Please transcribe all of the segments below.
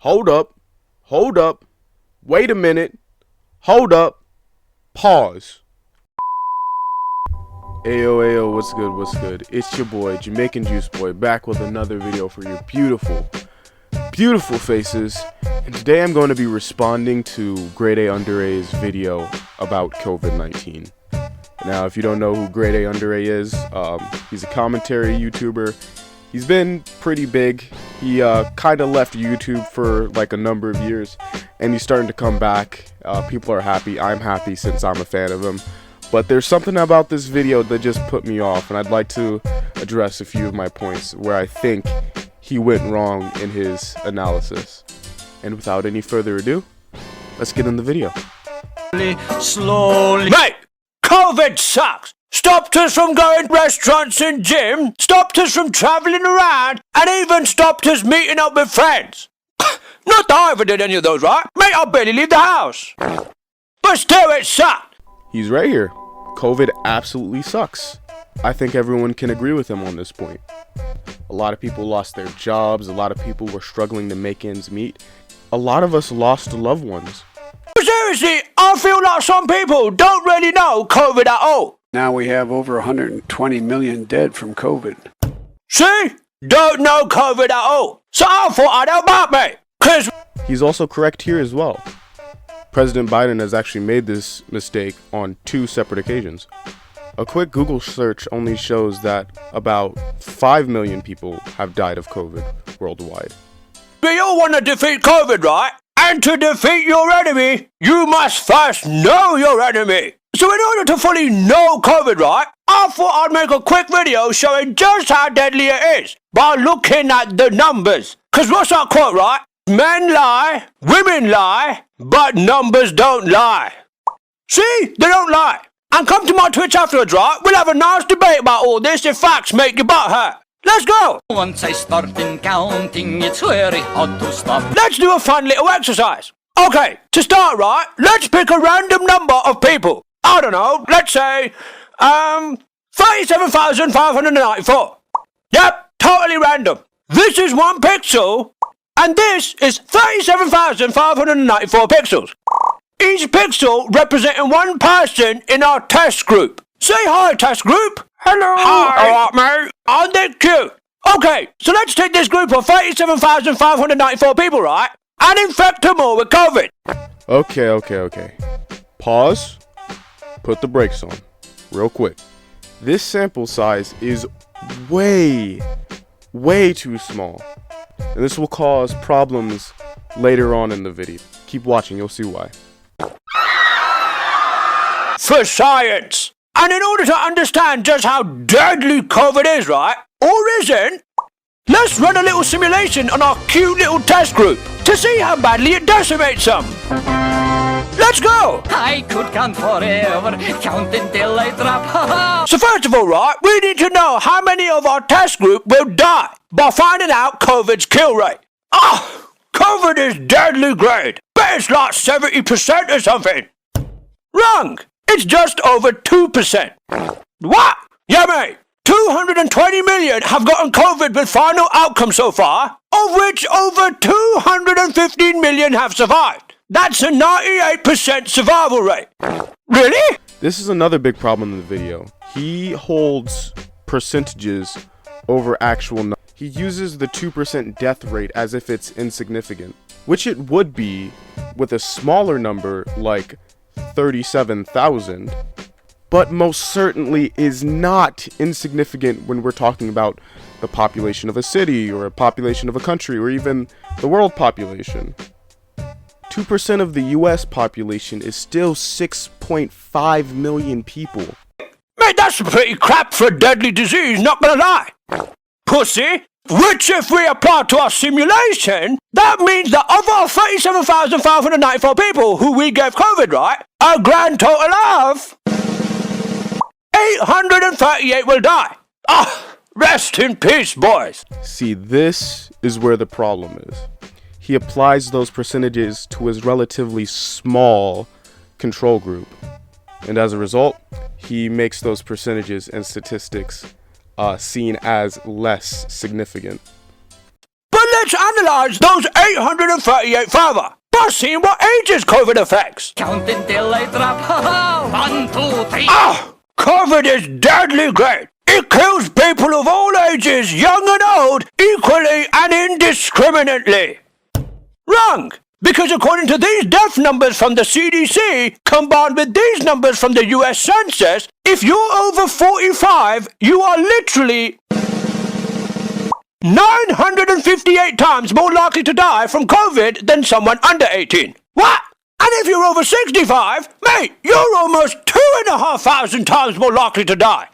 Hold up. Hold up. Wait a minute. Hold up. Pause. Ayo, what's good, what's good? It's your boy, Jamaican Juice Boy, back with another video for your beautiful faces. And today I'm going to be responding to GradeAunderA's video about COVID-19. Now, if you don't know who GradeAunderA is, he's a commentary YouTuber. He's been pretty big. He kind of left YouTube for like a number of years, and he's starting to come back. People are happy. I'm happy since I'm a fan of him. But there's something about this video that just put me off, and I'd like to address a few of my points where I think he went wrong in his analysis. And without any further ado, let's get in the video. Slowly. Mate, COVID sucks. Stopped us from going to restaurants and gym, stopped us from travelling around, and even stopped us meeting up with friends. Not that I ever did any of those, right? Mate, I barely leave the house. But still, it sucked. He's right here. COVID absolutely sucks. I think everyone can agree with him on this point. A lot of people lost their jobs. A lot of people were struggling to make ends meet. A lot of us lost loved ones. Seriously, I feel like some people don't really know COVID at all. Now we have over 120 million dead from COVID. See? Don't know COVID at all. So I thought I'd help out, mate. Cause he's also correct here as well. President Biden has actually made this mistake on 2 separate occasions. A quick Google search only shows that about 5 million people have died of COVID worldwide. We all want to defeat COVID, right? And to defeat your enemy, you must first know your enemy. So in order to fully know COVID, right, I thought I'd make a quick video showing just how deadly it is by looking at the numbers. Cause what's that quote, right? Men lie, women lie, but numbers don't lie. See? They don't lie. And come to my Twitch afterwards, right? We'll have a nice debate about all this if facts make your butt hurt. Let's go! Once I start in counting, it's very hard to stop. Let's do a fun little exercise. Okay, to start, right, let's pick a random number of people. I don't know, let's say, 37,594. Yep, totally random. This is 1 pixel, and this is 37,594 pixels. Each pixel representing 1 person in our test group. Say hi, test group. Hello. Hi. Alright, mate. Aren't they cute? Okay, so let's take this group of 37,594 people, right, and infect them all with COVID. Okay. Pause. Put the brakes on. Real quick. This sample size is way too small. And this will cause problems later on in the video. Keep watching, you'll see why. For science! And in order to understand just how deadly COVID is, right, or isn't, let's run a little simulation on our cute little test group to see how badly it decimates them. Let's go! I could count forever, count until I drop. So first of all, right, we need to know how many of our test group will die by finding out COVID's kill rate. COVID is deadly grade. Bet it's like 70% or something. Wrong! It's just over 2%. What? Yeah, mate. 220 million have gotten COVID with final outcome so far, of which over 215 million have survived. That's a 98% survival rate. Really? This is another big problem in the video. He holds percentages over actual numbers. He uses the 2% death rate as if it's insignificant, which it would be with a smaller number like 37,000, but most certainly is not insignificant when we're talking about the population of a city or a population of a country or even the world population. 2% of the US population is still 6.5 million people. Mate, that's pretty crap for a deadly disease, not gonna lie. Pussy. Which, if we apply to our simulation, that means that of our 37,594 people who we gave COVID, right, a grand total of 838 will die. Rest in peace, boys. See, this is where the problem is. He applies those percentages to his relatively small control group, and as a result, he makes those percentages and statistics seen as less significant. But let's analyze those 838 further by seeing what ages COVID affects. Count until I drop. 1, 2, 3. COVID is deadly great. It kills people of all ages, young and old, equally and indiscriminately. Wrong! Because according to these death numbers from the CDC, combined with these numbers from the US Census, if you're over 45, you are literally 958 times more likely to die from COVID than someone under 18. What? And if you're over 65, mate, you're almost 2,500 times more likely to die.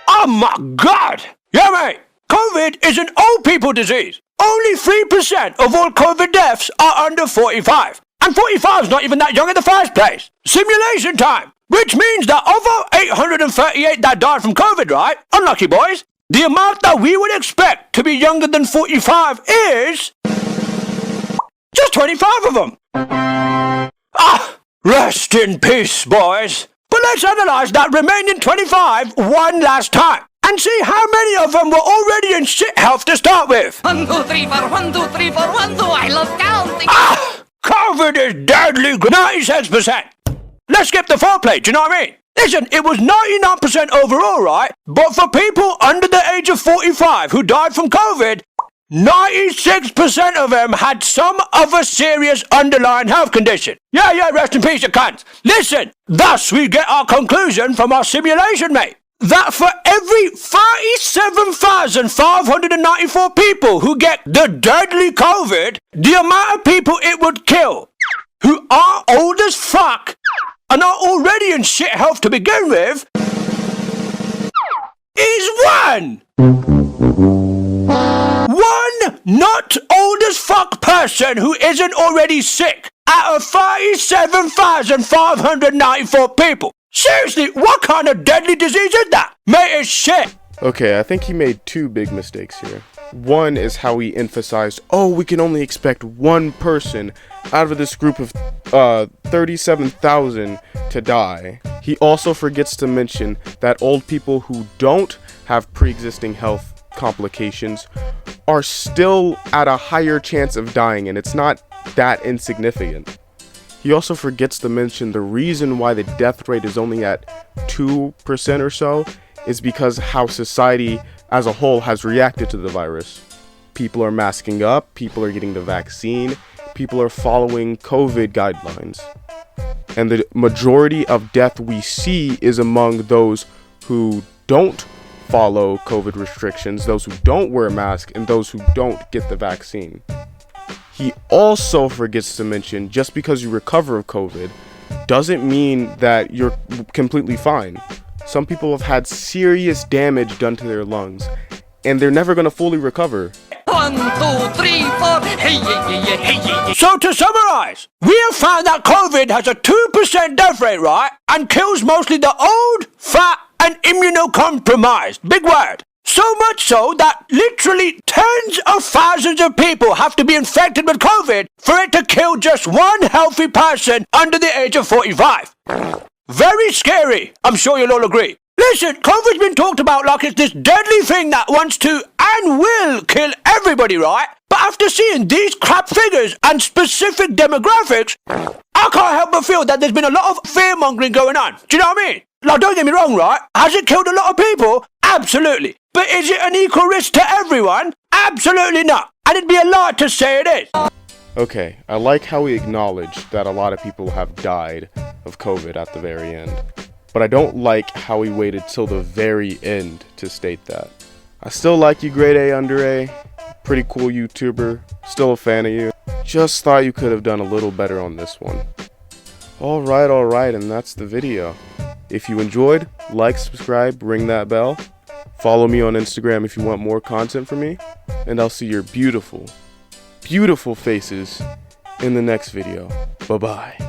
Oh my God! Yeah, mate, COVID is an old people disease. Only 3% of all COVID deaths are under 45. And 45 is not even that young in the first place. Simulation time. Which means that of our 838 that died from COVID, right? Unlucky boys. The amount that we would expect to be younger than 45 is just 25 of them. Rest in peace, boys. But let's analyze that remaining 25 one last time and see how many of them were already in shit health to start with. 1, 2, 3, 4. 1, 2, 3, 4. 1, 2. I love counting. COVID is deadly good. 96%. Let's skip the foreplay, do you know what I mean? Listen, it was 99% overall, right? But for people under the age of 45 who died from COVID, 96% of them had some other serious underlying health condition. Yeah, rest in peace, you cunts. Listen, thus we get our conclusion from our simulation, mate, that for every 37,594 people who get the deadly COVID, the amount of people it would kill who are old as fuck and are already in shit health to begin with is 1. One not old as fuck person who isn't already sick out of 37,594 people. Seriously, what kind of deadly disease is that? Mate, it's shit. Okay, I think he made two big mistakes here. One is how he emphasized, we can only expect one person out of this group of 37,000 to die. He also forgets to mention that old people who don't have pre-existing health complications are still at a higher chance of dying, and it's not that insignificant. He also forgets to mention the reason why the death rate is only at 2% or so is because how society as a whole has reacted to the virus. People are masking up, people are getting the vaccine, people are following COVID guidelines. And the majority of death we see is among those who don't follow COVID restrictions, those who don't wear a mask, and those who don't get the vaccine. He also forgets to mention just because you recover of COVID doesn't mean that you're completely fine. Some people have had serious damage done to their lungs, and they're never going to fully recover. 1, 2, 3, 4. Hey. So to summarize, we have found that COVID has a 2% death rate, right? And kills mostly the old, fat, and immunocompromised. Big word. So much so that literally tens of thousands of people have to be infected with COVID for it to kill just one healthy person under the age of 45. Very scary, I'm sure you'll all agree. Listen, COVID's been talked about like it's this deadly thing that wants to and will kill everybody, right? But after seeing these crap figures and specific demographics, I can't help but feel that there's been a lot of fear-mongering going on. Do you know what I mean? Like, don't get me wrong, right? Has it killed a lot of people? Absolutely. But is it an equal risk to everyone? Absolutely not. And it'd be a lie to say it is. Okay, I like how he acknowledged that a lot of people have died of COVID at the very end. But I don't like how he waited till the very end to state that. I still like you, GradeAunderA. Pretty cool YouTuber. Still a fan of you. Just thought you could have done a little better on this one. Alright, and that's the video. If you enjoyed, like, subscribe, ring that bell. Follow me on Instagram if you want more content from me. And I'll see your beautiful, beautiful faces in the next video. Bye-bye.